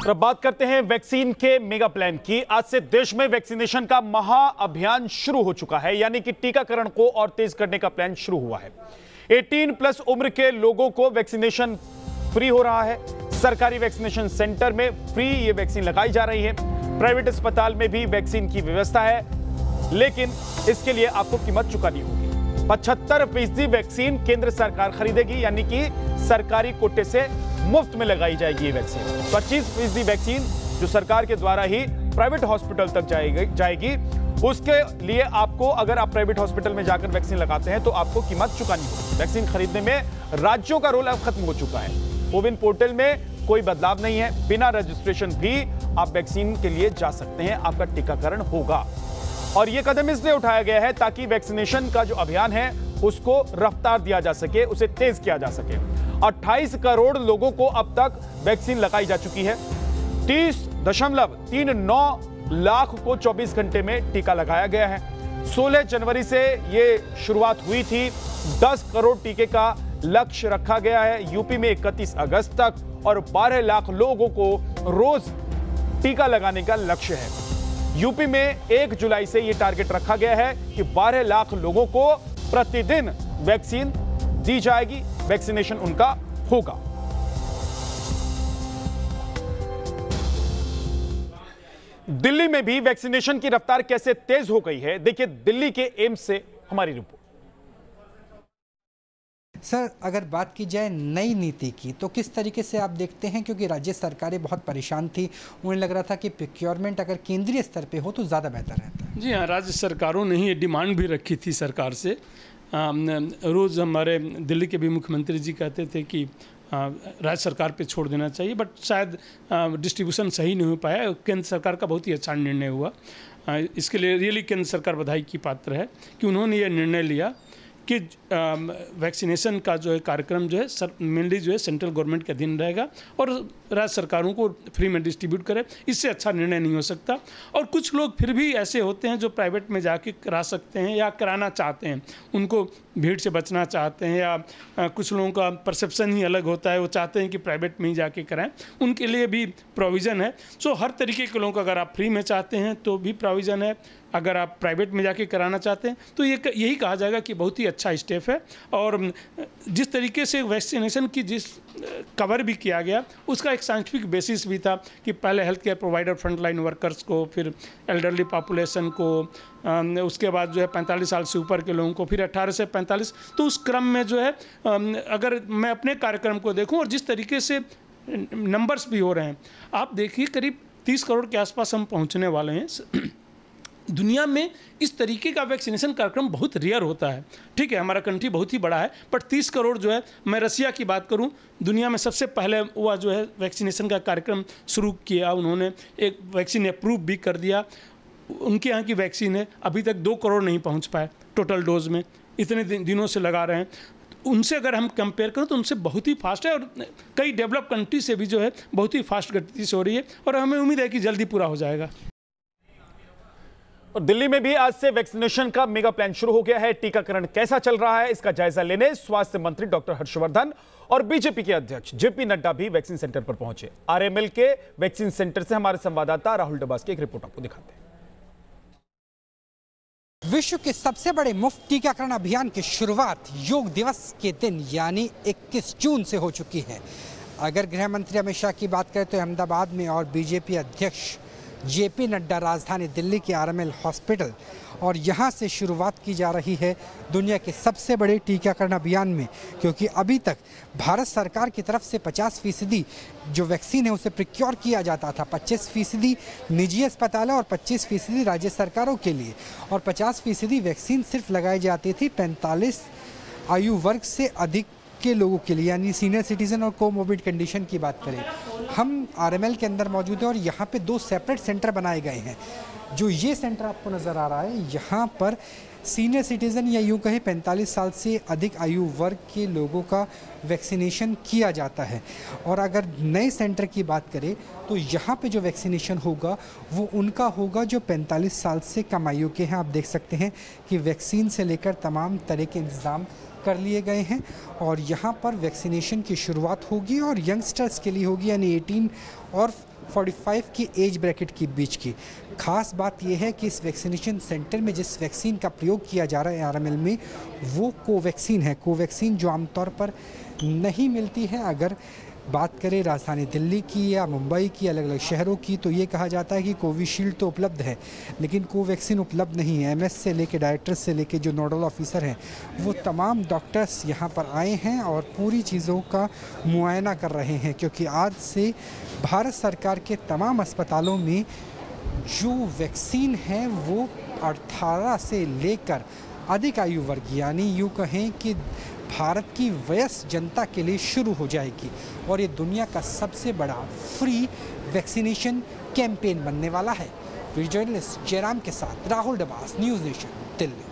अब बात करते हैं वैक्सीन के मेगा प्लान की। आज से देश में वैक्सीनेशन का महाअभियान शुरू हो चुका है, यानी कि टीकाकरण को और तेज करने का प्लान शुरू हुआ है। 18+ उम्र के लोगों को वैक्सीनेशन फ्री हो रहा है। सरकारी वैक्सीनेशन सेंटर में फ्री ये वैक्सीन लगाई जा रही है। प्राइवेट अस्पताल में भी वैक्सीन की व्यवस्था है, लेकिन इसके लिए आपको कीमत चुकानी होगी। 75% वैक्सीन केंद्र सरकार खरीदेगी, यानी कि सरकारी कोटे से मुफ्त में लगाई जाएगी ये वैक्सीन। 25% वैक्सीन जो सरकार के द्वारा ही प्राइवेट हॉस्पिटल तक जाएगी। उसके लिए आपको, अगर आप प्राइवेट हॉस्पिटल में जाकर वैक्सीन लगाते हैं तो आपको कीमत चुकानी होगी। वैक्सीन खरीदने में राज्यों का रोल अब खत्म हो चुका है। कोविन पोर्टल में कोई बदलाव नहीं है। बिना रजिस्ट्रेशन भी आप वैक्सीन के लिए जा सकते हैं, आपका टीकाकरण होगा। और यह कदम इसलिए उठाया गया है ताकि वैक्सीनेशन का जो अभियान है उसको रफ्तार दिया जा सके, उसे तेज किया जा सके। 28 करोड़ लोगों को अब तक वैक्सीन लगाई जा चुकी है। 30.39 लाख को 24 घंटे में टीका लगाया गया है। 16 जनवरी से यह शुरुआत हुई थी। 10 करोड़ टीके का लक्ष्य रखा गया है। यूपी में 31 अगस्त तक और 12 लाख लोगों को रोज टीका लगाने का लक्ष्य है। यूपी में 1 जुलाई से यह टारगेट रखा गया है कि 12 लाख लोगों को प्रतिदिन वैक्सीन दी जाएगी, वैक्सीनेशन उनका होगा। दिल्ली में भी वैक्सीनेशन की रफ्तार कैसे तेज हो गई है, देखिए दिल्ली के एम्स से हमारी रिपोर्ट। सर, अगर बात की जाए नई नीति की तो किस तरीके से आप देखते हैं, क्योंकि राज्य सरकारें बहुत परेशान थी, उन्हें लग रहा था कि प्रोक्योरमेंट अगर केंद्रीय स्तर पे हो तो ज़्यादा बेहतर रहता। जी हाँ, राज्य सरकारों ने ही ये डिमांड भी रखी थी सरकार से। रोज़ हमारे दिल्ली के भी मुख्यमंत्री जी कहते थे कि राज्य सरकार पे छोड़ देना चाहिए, बट शायद डिस्ट्रीब्यूशन सही नहीं हो पाया। केंद्र सरकार का बहुत ही अच्छा निर्णय हुआ। इसके लिए रियली केंद्र सरकार बधाई की पात्र है कि उन्होंने ये निर्णय लिया कि वैक्सीनेशन का जो है कार्यक्रम जो है मेनली जो है सेंट्रल गवर्नमेंट के अधीन रहेगा और राज्य सरकारों को फ्री में डिस्ट्रीब्यूट करे। इससे अच्छा निर्णय नहीं हो सकता। और कुछ लोग फिर भी ऐसे होते हैं जो प्राइवेट में जाके करा सकते हैं या कराना चाहते हैं, उनको भीड़ से बचना चाहते हैं, या कुछ लोगों का परसेप्शन ही अलग होता है, वो चाहते हैं कि प्राइवेट में ही जाके कराएं, उनके लिए भी प्रोविज़न है। सो हर तरीके के लोगों को, अगर आप फ्री में चाहते हैं तो भी प्रोविज़न है, अगर आप प्राइवेट में जाके कराना चाहते हैं तो यही कहा जाएगा कि बहुत ही अच्छा स्टेप है। और जिस तरीके से वैक्सीनेशन की जिस कवर भी किया गया, उसका एक साइंटिफिक बेसिस भी था कि पहले health care provider, frontline workers को, फिर एल्डरली पॉपुलेशन को, उसके बाद जो है 45 साल से ऊपर के लोगों को, फिर 18 से 45। तो उस क्रम में जो है, अगर मैं अपने कार्यक्रम को देखूं और जिस तरीके से नंबर्स भी हो रहे हैं, आप देखिए करीब 30 करोड़ के आसपास हम पहुँचने वाले हैं। दुनिया में इस तरीके का वैक्सीनेशन कार्यक्रम बहुत रेयर होता है। ठीक है, हमारा कंट्री बहुत ही बड़ा है, बट 30 करोड़ जो है, मैं रसिया की बात करूं, दुनिया में सबसे पहले हुआ जो है वैक्सीनेशन का कार्यक्रम शुरू किया, उन्होंने एक वैक्सीन अप्रूव भी कर दिया। उनके यहाँ की वैक्सीन है, अभी तक 2 करोड़ नहीं पहुँच पाए टोटल डोज में, इतने दिनों से लगा रहे हैं। उनसे अगर हम कंपेयर करें तो उनसे बहुत ही फास्ट है, और कई डेवलप कंट्री से भी जो है बहुत ही फास्ट गति से हो रही है, और हमें उम्मीद है कि जल्दी पूरा हो जाएगा। और दिल्ली में भी आज से वैक्सीनेशन का मेगा प्लान शुरू हो गया है। टीकाकरण कैसा चल रहा है, इसका जायजा लेने स्वास्थ्य मंत्री डॉक्टर हर्षवर्धन और बीजेपी के अध्यक्ष जेपी नड्डा भी वैक्सीन सेंटर पर पहुंचे। आरएमएल के वैक्सीन सेंटर से हमारे संवाददाता राहुल डबास की एक रिपोर्ट आपको दिखाते हैं। विश्व के सबसे बड़े मुफ्त टीकाकरण अभियान की शुरुआत योग दिवस के दिन यानी 21 जून से हो चुकी है। अगर गृह मंत्री अमित शाह की बात करें तो अहमदाबाद में और बीजेपी अध्यक्ष जेपी नड्डा राजधानी दिल्ली के आरएमएल हॉस्पिटल, और यहाँ से शुरुआत की जा रही है दुनिया के सबसे बड़े टीकाकरण अभियान में, क्योंकि अभी तक भारत सरकार की तरफ से 50% जो वैक्सीन है उसे प्रोक्योर किया जाता था। 25% निजी अस्पतालों और 25% राज्य सरकारों के लिए, और 50% वैक्सीन सिर्फ लगाई जाती थी 45 आयु वर्ग से अधिक के लोगों के लिए, यानी सीनियर सिटीजन और कोमोर्बिड कंडीशन की बात करें। हम आरएमएल के अंदर मौजूद हैं और यहाँ पे 2 सेपरेट सेंटर बनाए गए हैं। जो ये सेंटर आपको नज़र आ रहा है, यहाँ पर सीनियर सिटीज़न या यूँ कहें 45 साल से अधिक आयु वर्ग के लोगों का वैक्सीनेशन किया जाता है। और अगर नए सेंटर की बात करें तो यहाँ पे जो वैक्सीनेशन होगा वो उनका होगा जो 45 साल से कम आयु के हैं। आप देख सकते हैं कि वैक्सीन से लेकर तमाम तरह के इंतज़ाम कर लिए गए हैं और यहाँ पर वैक्सीनेशन की शुरुआत होगी और यंगस्टर्स के लिए होगी, यानी 18 और 45 की एज ब्रैकेट के बीच की। खास बात यह है कि इस वैक्सीनेशन सेंटर में जिस वैक्सीन का प्रयोग किया जा रहा है आरएमएल में, वो कोवैक्सीन है। कोवैक्सीन जो आमतौर पर नहीं मिलती है। अगर बात करें राजधानी दिल्ली की या मुंबई की, अलग अलग शहरों की, तो ये कहा जाता है कि कोविशील्ड तो उपलब्ध है लेकिन कोवैक्सीन उपलब्ध नहीं है। एमएस से लेके डायरेक्टर से लेके जो नोडल ऑफिसर हैं, वो तमाम डॉक्टर्स यहाँ पर आए हैं और पूरी चीज़ों का मुआयना कर रहे हैं, क्योंकि आज से भारत सरकार के तमाम अस्पतालों में जो वैक्सीन है वो 18 से लेकर अधिक आयु वर्ग, यानी यूँ कहें कि भारत की वयस्क जनता के लिए शुरू हो जाएगी और ये दुनिया का सबसे बड़ा फ्री वैक्सीनेशन कैंपेन बनने वाला है। वीडियो जर्नलिस्ट जयराम के साथ राहुल डबास, न्यूज़ नेशन, दिल्ली।